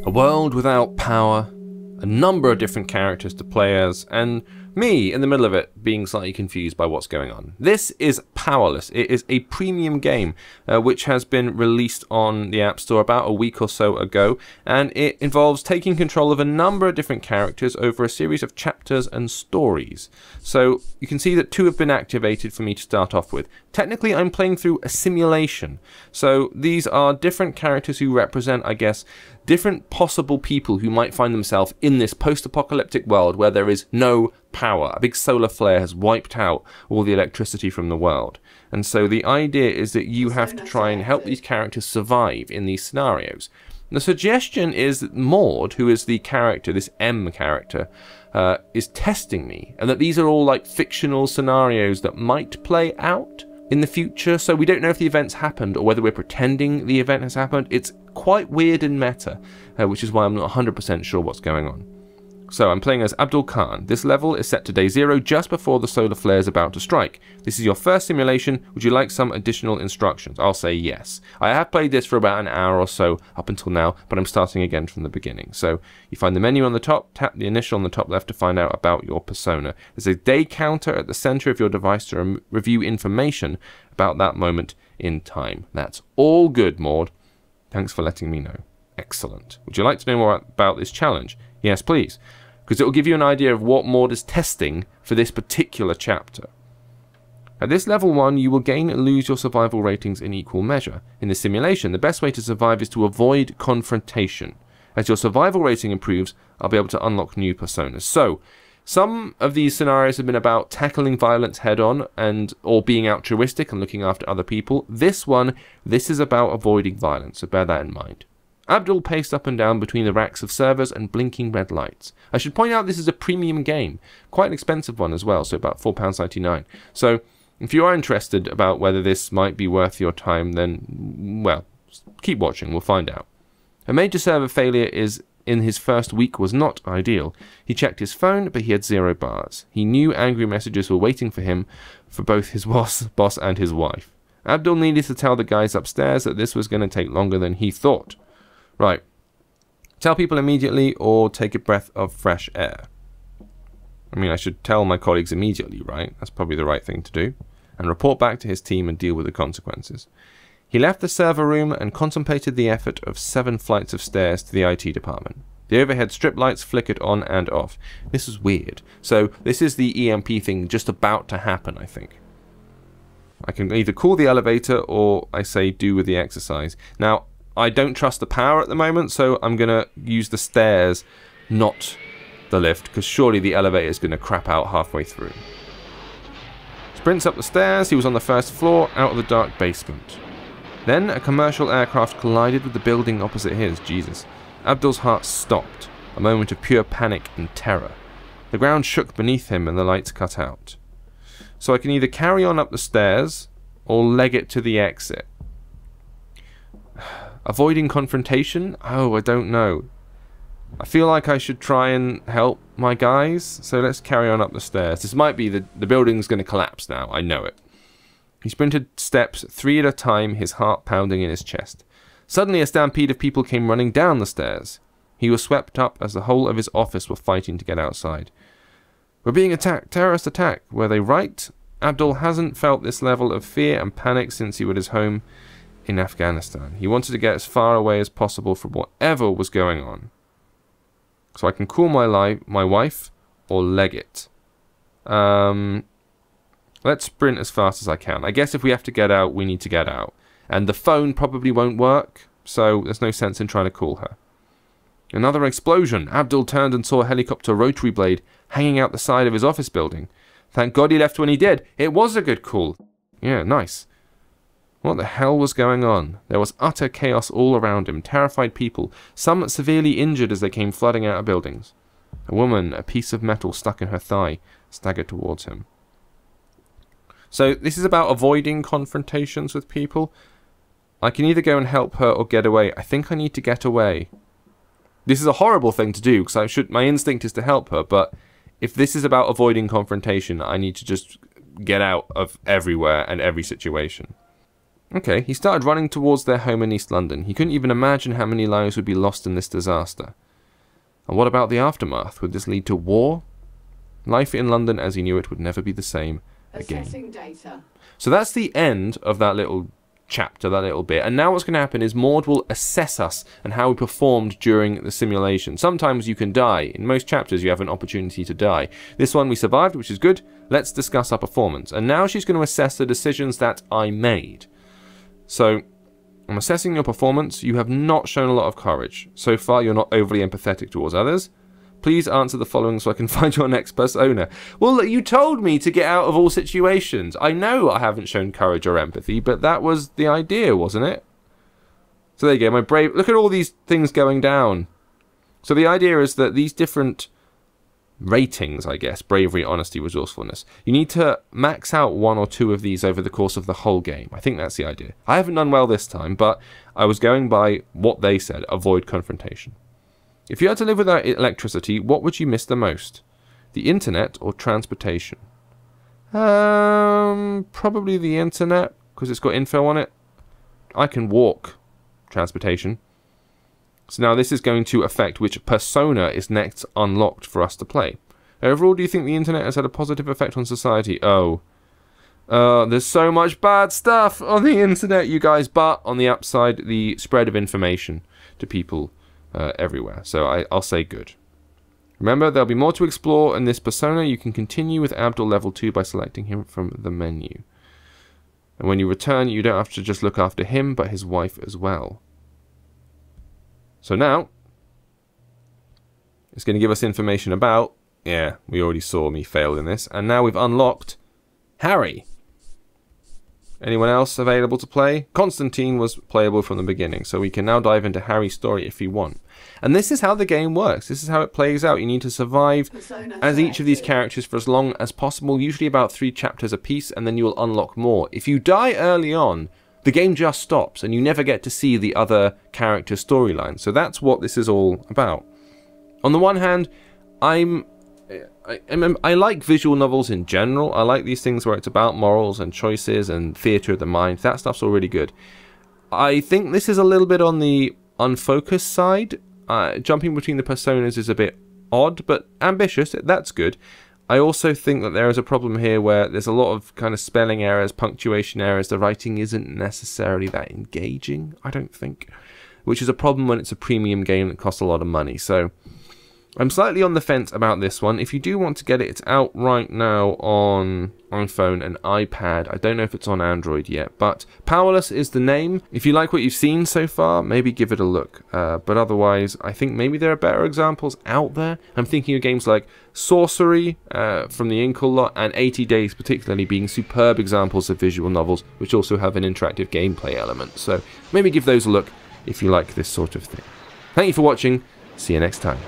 A world without power, a number of different characters to play as, and me in the middle of it being slightly confused by what's going on. This is Powerless. It is a premium game which has been released on the App Store about a week or so ago, and it involves taking control of a number of different characters over a series of chapters and stories. So you can see that 2 have been activated for me to start off with. Technically I'm playing through a simulation, so these are different characters who represent, I guess, different possible people who might find themselves in this post-apocalyptic world where there is no power. A big solar flare has wiped out all the electricity from the world. And so the idea is that you have to try and help these characters survive in these scenarios. The suggestion is that Maud, who is the character, this M character, is testing me, and that these are all like fictional scenarios that might play out in the future. So we don't know if the event's happened or whether we're pretending the event has happened. It's quite weird and meta, which is why I'm not 100% sure what's going on. So I'm playing as Abdul Khan. This level is set to day 0 just before the solar flare is about to strike. This is your first simulation. Would you like some additional instructions? I'll say yes. I have played this for about an hour or so up until now, but I'm starting again from the beginning. So you find the menu on the top, tap the initial on the top left to find out about your persona. There's a day counter at the center of your device to review information about that moment in time. That's all good, Maud. Thanks for letting me know. Excellent. Would you like to know more about this challenge? Yes, please, because it will give you an idea of what Maud is testing for this particular chapter. At this level 1, you will gain and lose your survival ratings in equal measure. In this simulation, the best way to survive is to avoid confrontation. As your survival rating improves, I'll be able to unlock new personas. So, some of these scenarios have been about tackling violence head-on or being altruistic and looking after other people. This is about avoiding violence, so bear that in mind. Abdul paced up and down between the racks of servers and blinking red lights. I should point out this is a premium game, quite an expensive one as well, so about £4.99. So if you are interested about whether this might be worth your time, then, well, keep watching, we'll find out. A major server failure in his first week was not ideal. He checked his phone, but he had 0 bars. He knew angry messages were waiting for him for both his boss and his wife. Abdul needed to tell the guys upstairs that this was going to take longer than he thought. Right. Tell people immediately or take a breath of fresh air. I mean, I should tell my colleagues immediately, right? That's probably the right thing to do. And report back to his team and deal with the consequences. He left the server room and contemplated the effort of 7 flights of stairs to the IT department. The overhead strip lights flickered on and off. This is weird. So this is the EMP thing just about to happen, I think. I can either call the elevator or I say do with the exercise. Now, I don't trust the power at the moment, so I'm going to use the stairs, not the lift, because surely the elevator is going to crap out halfway through. Sprints up the stairs, he was on the 1st floor, out of the dark basement. Then a commercial aircraft collided with the building opposite his. Jesus. Abdul's heart stopped, a moment of pure panic and terror. The ground shook beneath him and the lights cut out. So I can either carry on up the stairs, or leg it to the exit. Avoiding confrontation? Oh, I don't know. I feel like I should try and help my guys, so let's carry on up the stairs. This might be the building's going to collapse now, I know it. He sprinted steps 3 at a time, his heart pounding in his chest. Suddenly a stampede of people came running down the stairs. He was swept up as the whole of his office were fighting to get outside. We're being attacked, terrorist attack. Were they right? Abdul hasn't felt this level of fear and panic since he was at his home in Afghanistan. He wanted to get as far away as possible from whatever was going on. So I can call my wife or leg it. Let's sprint as fast as I can. I guess if we have to get out, we need to get out. And the phone probably won't work, so there's no sense in trying to call her. Another explosion. Abdul turned and saw a helicopter rotary blade hanging out the side of his office building. Thank God he left when he did. It was a good call. Yeah, nice. What the hell was going on? There was utter chaos all around him, terrified people, some severely injured as they came flooding out of buildings. A woman, a piece of metal stuck in her thigh, staggered towards him. So this is about avoiding confrontations with people. I can either go and help her or get away. I think I need to get away. This is a horrible thing to do because my instinct is to help her, but if this is about avoiding confrontation, I need to just get out of everywhere and every situation. Okay, he started running towards their home in East London. He couldn't even imagine how many lives would be lost in this disaster. And what about the aftermath? Would this lead to war? Life in London as he knew it would never be the same again. Assessing data. So that's the end of that little chapter, that little bit. And now what's going to happen is Maud will assess us and how we performed during the simulation. Sometimes you can die. In most chapters you have an opportunity to die. This one we survived, which is good. Let's discuss our performance. And now she's going to assess the decisions that I made. So, I'm assessing your performance. You have not shown a lot of courage. So far, you're not overly empathetic towards others. Please answer the following so I can find your next persona. Well, you told me to get out of all situations. I know I haven't shown courage or empathy, but that was the idea, wasn't it? So there you go, my brave... Look at all these things going down. So the idea is that these different ratings, I guess, bravery, honesty, resourcefulness, you need to max out 1 or 2 of these over the course of the whole game. I think that's the idea. I haven't done well this time, but I was going by what they said, avoid confrontation. If you had to live without electricity, what would you miss the most? The internet or transportation? Probably the internet, because it's got info on it. I can walk. Transportation. So now this is going to affect which persona is next unlocked for us to play. Overall, do you think the internet has had a positive effect on society? Oh. There's so much bad stuff on the internet, you guys. But on the upside, the spread of information to people everywhere. So I'll say good. Remember, there'll be more to explore in this persona. You can continue with Abdul level 2 by selecting him from the menu. And when you return, you don't have to just look after him, but his wife as well. So now, it's going to give us information about... Yeah, we already saw me fail in this. And now we've unlocked Harry. Anyone else available to play? Constantine was playable from the beginning, so we can now dive into Harry's story if we want. And this is how the game works. This is how it plays out. You need to survive as each of these characters for as long as possible, usually about 3 chapters a piece, and then you will unlock more. If you die early on, the game just stops, and you never get to see the other character storyline. So that's what this is all about. On the one hand, I like visual novels in general. I like these things where it's about morals and choices and theatre of the mind. That stuff's all really good. I think this is a little bit on the unfocused side. Jumping between the personas is a bit odd, but ambitious. That's good. I also think that there is a problem here where there's a lot of kind of spelling errors, punctuation errors. The writing isn't necessarily that engaging, I don't think, which is a problem when it's a premium game that costs a lot of money. So I'm slightly on the fence about this one. If you do want to get it, it's out right now on iPhone and iPad. I don't know if it's on Android yet, but Powerless is the name. If you like what you've seen so far, maybe give it a look. But otherwise, I think maybe there are better examples out there. I'm thinking of games like Sorcery from the Inkle lot and 80 Days particularly being superb examples of visual novels, which also have an interactive gameplay element. So maybe give those a look if you like this sort of thing. Thank you for watching. See you next time.